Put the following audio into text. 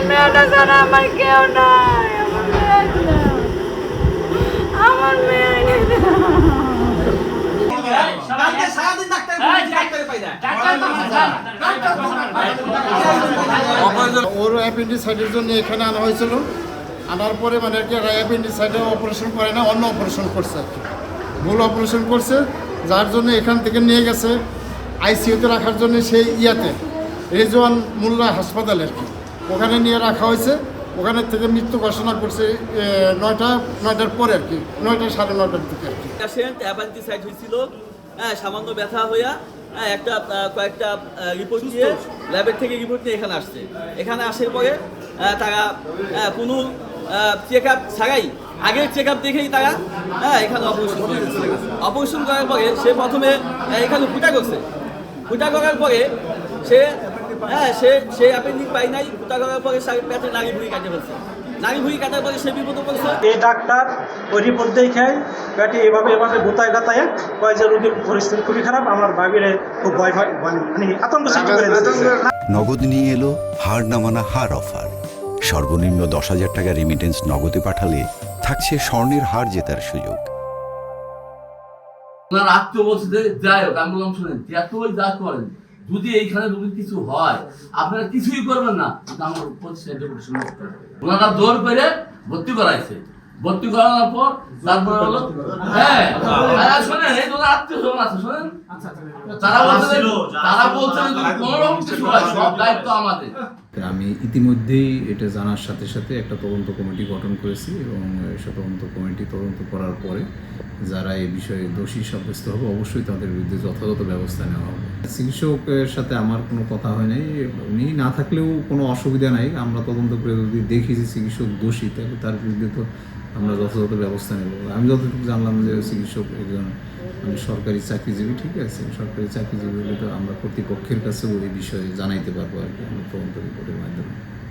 মেয়েটা ছাড়া আমার কেউ নাই, আমার মেয়ে ওর অ্যাপেন্ডিসাইটের জন্য এখানে আনা হয়েছিল। আনার পরে মানে আর কি অ্যাপেন্ডিসাইটে অপারেশন করে না, অন্য অপারেশন করছে আর কি, ভুল অপারেশন করছে, যার জন্য এখান থেকে নিয়ে গেছে আইসিইউতে রাখার জন্য সেই ইয়াতে রেজওয়ান মোল্লা হাসপাতালে আর কি, ওখানে নিয়ে রাখা হয়েছে। ওখানে থেকে মৃত্যু ঘোষণা করছে 9টার পরে আর কি, 9টা সাড়ে 9টার দিকে আর কি। পেশেন্ট অ্যাপেন্ডিসাইট হয়েছিল, সামান্য ব্যথা হইয়া একটা কয়েকটা রিপোর্ট দিয়ে ল্যাবের থেকে রিপোর্ট নিয়ে এখানে আসছে। এখানে আসার পরে তারা কোনো চেক আপ ছাড়াই আগের চেক আপ দেখেই তারা এখানে অপারেশন করেছে। অপারেশন করার পরে সে প্রথমে এখানে ফুটা করছে, ফুটা করার পরে সে অ্যাপেন্ডিক্স পাই নাই। ফুটা করার পরে পেটে নাড়ি ভুঁড়ি কাটে ফেলছে, নাড়ি ভুঁড়ি কাটার পরে সে বিপদে পড়ছে। এই ডাক্তার ওই রিপোর্ট দেখায় পেটে এভাবে গোতায় গাতায় কয় যে রোগীর পরিস্থিতি খুবই খারাপ। আমার ভাবিরে খুব ভয় মানে আতঙ্ক সৃষ্টি করে দিয়েছে। নগদ নিয়ে এলো হার না মানা হার অফার। সর্বনিম্ন 10,000 টাকা রেমিটেন্স নগদে পাঠালে থাকছে স্বর্ণের হার জেতার সুযোগ। ওনার আত্মীয় বলছে যে যাই হোক, আমি বললাম শুনেন এতই যা করেন, যদি এইখানে রোগীর কিছু হয় আপনারা কিছুই করবেন না, আমার ওনারা জোর করে ভর্তি করাইছে। ভর্তি করানোর পর তারপরে হলো শোনেন এই তোমার আত্মীয় স্বজন আছে, শোনেন তারা বলছে যদি কোনো রকম কিছু হয় সব দায়িত্ব আমাদের। আমি ইতিমধ্যেই এটা জানার সাথে সাথে একটা তদন্ত কমিটি গঠন করেছি এবং সে তদন্ত কমিটি তদন্ত করার পরে যারা এই বিষয়ে দোষী সাব্যস্ত হবে অবশ্যই তাদের বিরুদ্ধে যথাযথ ব্যবস্থা নেওয়া হবে। চিকিৎসকের সাথে আমার কোনো কথা হয় নাই, উনি না থাকলেও কোনো অসুবিধা নাই। আমরা তদন্ত করে যদি দেখি যে চিকিৎসক দোষী তাহলে তার বিরুদ্ধে তো আমরা যথাযথ ব্যবস্থা নেব। আমি যতটুকু জানলাম যে চিকিৎসক একজন মানে সরকারি চাকরিজীবী, ঠিক আছে, সরকারি চাকরিজীবী হলে তো আমরা কর্তৃপক্ষের কাছেও এই বিষয়ে জানাইতে পারবো আর কি, আমরা তদন্ত রিপোর্টের মাধ্যমে।